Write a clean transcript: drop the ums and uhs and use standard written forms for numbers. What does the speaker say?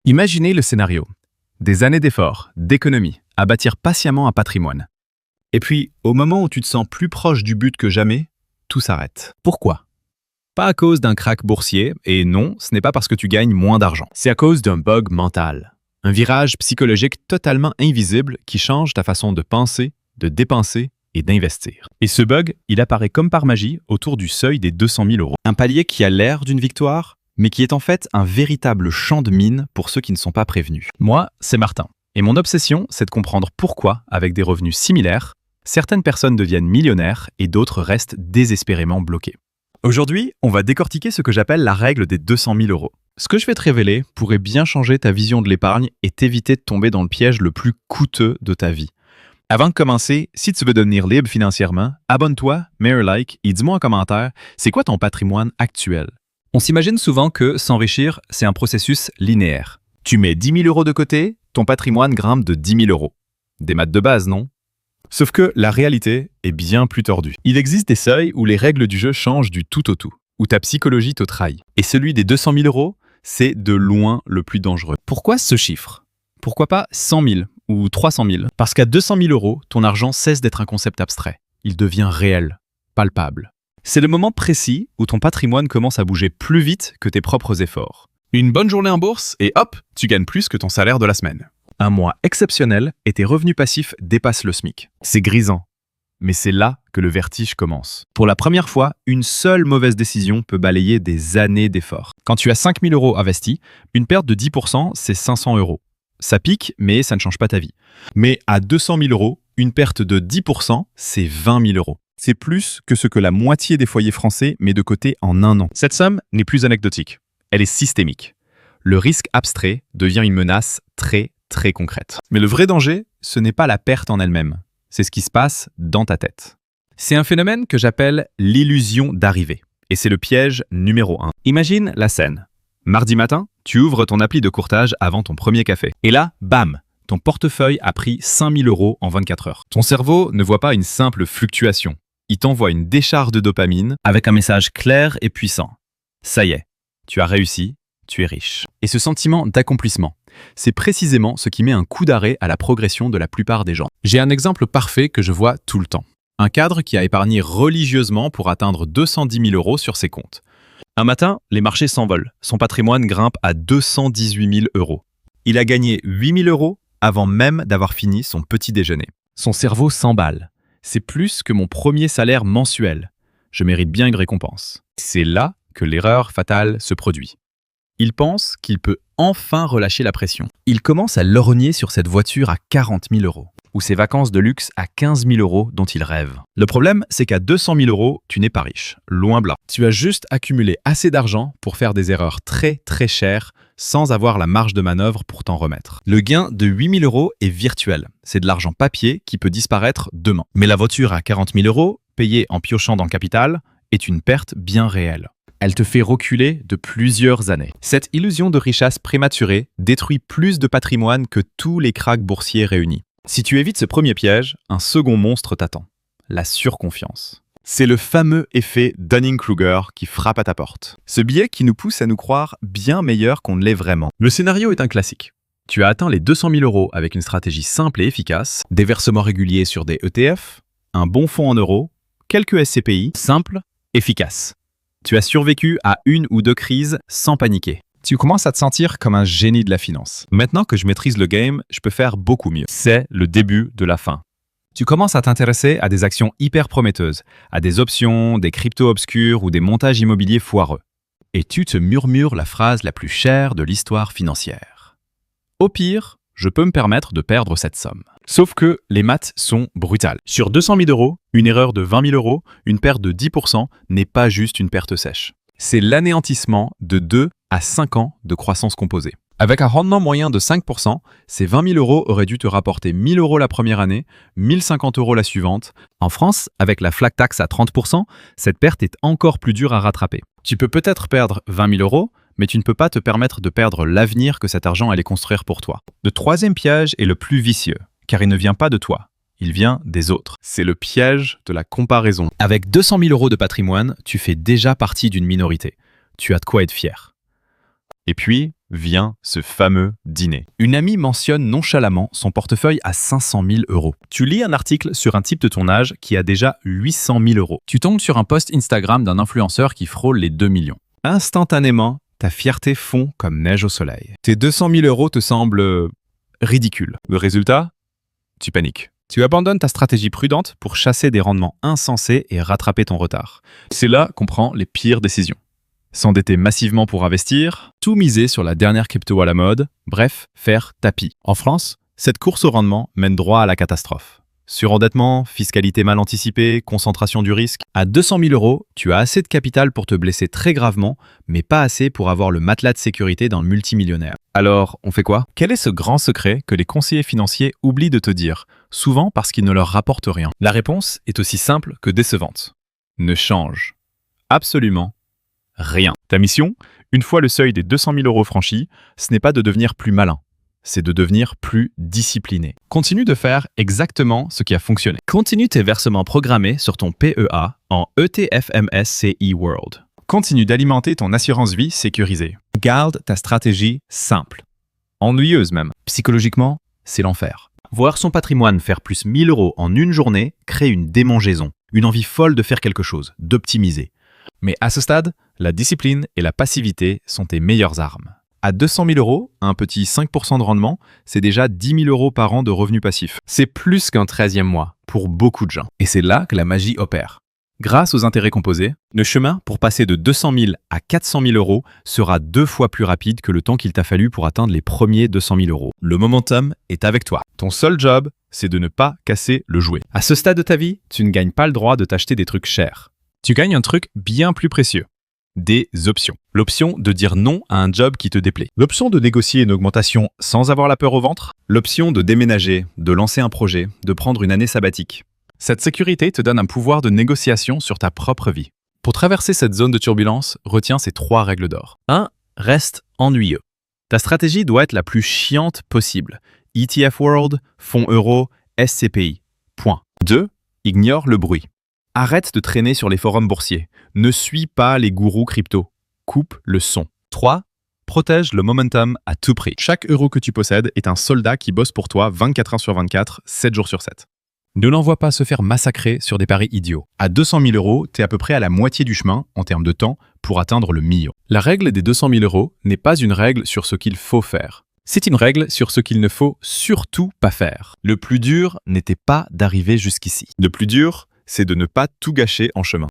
Imaginez le scénario. Des années d'efforts, d'économie, à bâtir patiemment un patrimoine. Et puis, au moment où tu te sens plus proche du but que jamais, tout s'arrête. Pourquoi? Pas à cause d'un krach boursier, et non, ce n'est pas parce que tu gagnes moins d'argent. C'est à cause d'un bug mental. Un virage psychologique totalement invisible qui change ta façon de penser, de dépenser et d'investir. Et ce bug, il apparaît comme par magie autour du seuil des 200 000 euros. Un palier qui a l'air d'une victoire, mais qui est en fait un véritable champ de mine pour ceux qui ne sont pas prévenus. Moi, c'est Martin. Et mon obsession, c'est de comprendre pourquoi, avec des revenus similaires, certaines personnes deviennent millionnaires et d'autres restent désespérément bloquées. Aujourd'hui, on va décortiquer ce que j'appelle la règle des 200 000 euros. Ce que je vais te révéler pourrait bien changer ta vision de l'épargne et t'éviter de tomber dans le piège le plus coûteux de ta vie. Avant de commencer, si tu veux devenir libre financièrement, abonne-toi, mets un like et dis-moi en commentaire, c'est quoi ton patrimoine actuel? On s'imagine souvent que s'enrichir, c'est un processus linéaire. Tu mets 10 000 euros de côté, ton patrimoine grimpe de 10 000 euros. Des maths de base, non? Sauf que la réalité est bien plus tordue. Il existe des seuils où les règles du jeu changent du tout au tout, où ta psychologie te trahit. Et celui des 200 000 euros, c'est de loin le plus dangereux. Pourquoi ce chiffre? Pourquoi pas 100 000 ou 300 000? Parce qu'à 200 000 euros, ton argent cesse d'être un concept abstrait. Il devient réel, palpable. C'est le moment précis où ton patrimoine commence à bouger plus vite que tes propres efforts. Une bonne journée en bourse et hop, tu gagnes plus que ton salaire de la semaine. Un mois exceptionnel et tes revenus passifs dépassent le SMIC. C'est grisant. Mais c'est là que le vertige commence. Pour la première fois, une seule mauvaise décision peut balayer des années d'efforts. Quand tu as 5 000 euros investis, une perte de 10%, c'est 500 euros. Ça pique, mais ça ne change pas ta vie. Mais à 200 000 euros, une perte de 10%, c'est 20 000 euros. C'est plus que ce que la moitié des foyers français met de côté en un an. Cette somme n'est plus anecdotique. Elle est systémique. Le risque abstrait devient une menace très concrète. Mais le vrai danger, ce n'est pas la perte en elle-même. C'est ce qui se passe dans ta tête. C'est un phénomène que j'appelle l'illusion d'arrivée. Et c'est le piège numéro 1. Imagine la scène. Mardi matin, tu ouvres ton appli de courtage avant ton premier café. Et là, bam, ton portefeuille a pris 5 000 euros en 24 heures. Ton cerveau ne voit pas une simple fluctuation. Il t'envoie une décharge de dopamine avec un message clair et puissant. Ça y est, tu as réussi, tu es riche. Et ce sentiment d'accomplissement, c'est précisément ce qui met un coup d'arrêt à la progression de la plupart des gens. J'ai un exemple parfait que je vois tout le temps. Un cadre qui a épargné religieusement pour atteindre 210 000 euros sur ses comptes. Un matin, les marchés s'envolent. Son patrimoine grimpe à 218 000 euros. Il a gagné 8 000 euros avant même d'avoir fini son petit déjeuner. Son cerveau s'emballe. C'est plus que mon premier salaire mensuel. Je mérite bien une récompense. C'est là que l'erreur fatale se produit. Il pense qu'il peut enfin relâcher la pression. Il commence à lorgner sur cette voiture à 40 000 euros ou ses vacances de luxe à 15 000 euros dont il rêve. Le problème, c'est qu'à 200 000 euros, tu n'es pas riche. Loin de là. Tu as juste accumulé assez d'argent pour faire des erreurs très chères sans avoir la marge de manœuvre pour t'en remettre. Le gain de 8 000 euros est virtuel. C'est de l'argent papier qui peut disparaître demain. Mais la voiture à 40 000 euros, payée en piochant dans le capital, est une perte bien réelle. Elle te fait reculer de plusieurs années. Cette illusion de richesse prématurée détruit plus de patrimoine que tous les krachs boursiers réunis. Si tu évites ce premier piège, un second monstre t'attend, la surconfiance. C'est le fameux effet Dunning-Kruger qui frappe à ta porte. Ce biais qui nous pousse à nous croire bien meilleurs qu'on ne l'est vraiment. Le scénario est un classique. Tu as atteint les 200 000 euros avec une stratégie simple et efficace, des versements réguliers sur des ETF, un bon fonds en euros, quelques SCPI, simple, efficace. Tu as survécu à une ou deux crises sans paniquer. Tu commences à te sentir comme un génie de la finance. Maintenant que je maîtrise le game, je peux faire beaucoup mieux. C'est le début de la fin. Tu commences à t'intéresser à des actions hyper prometteuses, à des options, des cryptos obscurs ou des montages immobiliers foireux. Et tu te murmures la phrase la plus chère de l'histoire financière. Au pire, je peux me permettre de perdre cette somme. Sauf que les maths sont brutales. Sur 200 000 euros, une erreur de 20 000 euros, une perte de 10% n'est pas juste une perte sèche. C'est l'anéantissement de 2 à 5 ans de croissance composée. Avec un rendement moyen de 5%, ces 20 000 euros auraient dû te rapporter 1 000 euros la première année, 1 050 euros la suivante. En France, avec la flat tax à 30%, cette perte est encore plus dure à rattraper. Tu peux peut-être perdre 20 000 euros, mais tu ne peux pas te permettre de perdre l'avenir que cet argent allait construire pour toi. Le troisième piège est le plus vicieux, car il ne vient pas de toi, il vient des autres. C'est le piège de la comparaison. Avec 200 000 euros de patrimoine, tu fais déjà partie d'une minorité. Tu as de quoi être fier. Et puis, vient ce fameux dîner. Une amie mentionne nonchalamment son portefeuille à 500 000 euros. Tu lis un article sur un type de ton âge qui a déjà 800 000 euros. Tu tombes sur un post Instagram d'un influenceur qui frôle les 2 millions. Instantanément, ta fierté fond comme neige au soleil. Tes 200 000 euros te semblent ridicules. Le résultat ? Tu paniques. Tu abandonnes ta stratégie prudente pour chasser des rendements insensés et rattraper ton retard. C'est là qu'on prend les pires décisions. S'endetter massivement pour investir, tout miser sur la dernière crypto à la mode, bref, faire tapis. En France, cette course au rendement mène droit à la catastrophe. Surendettement, fiscalité mal anticipée, concentration du risque. À 200 000 euros, tu as assez de capital pour te blesser très gravement, mais pas assez pour avoir le matelas de sécurité d'un multimillionnaire. Alors, on fait quoi ? Quel est ce grand secret que les conseillers financiers oublient de te dire, souvent parce qu'il ne leur rapporte rien ? La réponse est aussi simple que décevante. Ne change absolument rien. Ta mission, une fois le seuil des 200 000 euros franchi, ce n'est pas de devenir plus malin, c'est de devenir plus discipliné. Continue de faire exactement ce qui a fonctionné. Continue tes versements programmés sur ton PEA en ETFMSCI World. Continue d'alimenter ton assurance vie sécurisée. Garde ta stratégie simple. Ennuyeuse même. Psychologiquement, c'est l'enfer. Voir son patrimoine faire plus 1000 euros en une journée crée une démangeaison, une envie folle de faire quelque chose, d'optimiser. Mais à ce stade, la discipline et la passivité sont tes meilleures armes. À 200 000 euros, un petit 5% de rendement, c'est déjà 10 000 euros par an de revenus passifs. C'est plus qu'un 13e mois pour beaucoup de gens. Et c'est là que la magie opère. Grâce aux intérêts composés, le chemin pour passer de 200 000 à 400 000 euros sera 2 fois plus rapide que le temps qu'il t'a fallu pour atteindre les premiers 200 000 euros. Le momentum est avec toi. Ton seul job, c'est de ne pas casser le jouet. À ce stade de ta vie, tu ne gagnes pas le droit de t'acheter des trucs chers. Tu gagnes un truc bien plus précieux. Des options. L'option de dire non à un job qui te déplaît. L'option de négocier une augmentation sans avoir la peur au ventre. L'option de déménager, de lancer un projet, de prendre une année sabbatique. Cette sécurité te donne un pouvoir de négociation sur ta propre vie. Pour traverser cette zone de turbulence, retiens ces 3 règles d'or. 1. Reste ennuyeux. Ta stratégie doit être la plus chiante possible. ETF World, fonds euro, SCPI. Point. 2. Ignore le bruit. Arrête de traîner sur les forums boursiers. Ne suis pas les gourous crypto. Coupe le son. 3. Protège le momentum à tout prix. Chaque euro que tu possèdes est un soldat qui bosse pour toi 24 heures sur 24, 7 jours sur 7. Ne l'envoie pas se faire massacrer sur des paris idiots. À 200 000 euros, t'es à peu près à la moitié du chemin, en termes de temps, pour atteindre le million. La règle des 200 000 euros n'est pas une règle sur ce qu'il faut faire. C'est une règle sur ce qu'il ne faut surtout pas faire. Le plus dur n'était pas d'arriver jusqu'ici. Le plus dur, c'est de ne pas tout gâcher en chemin.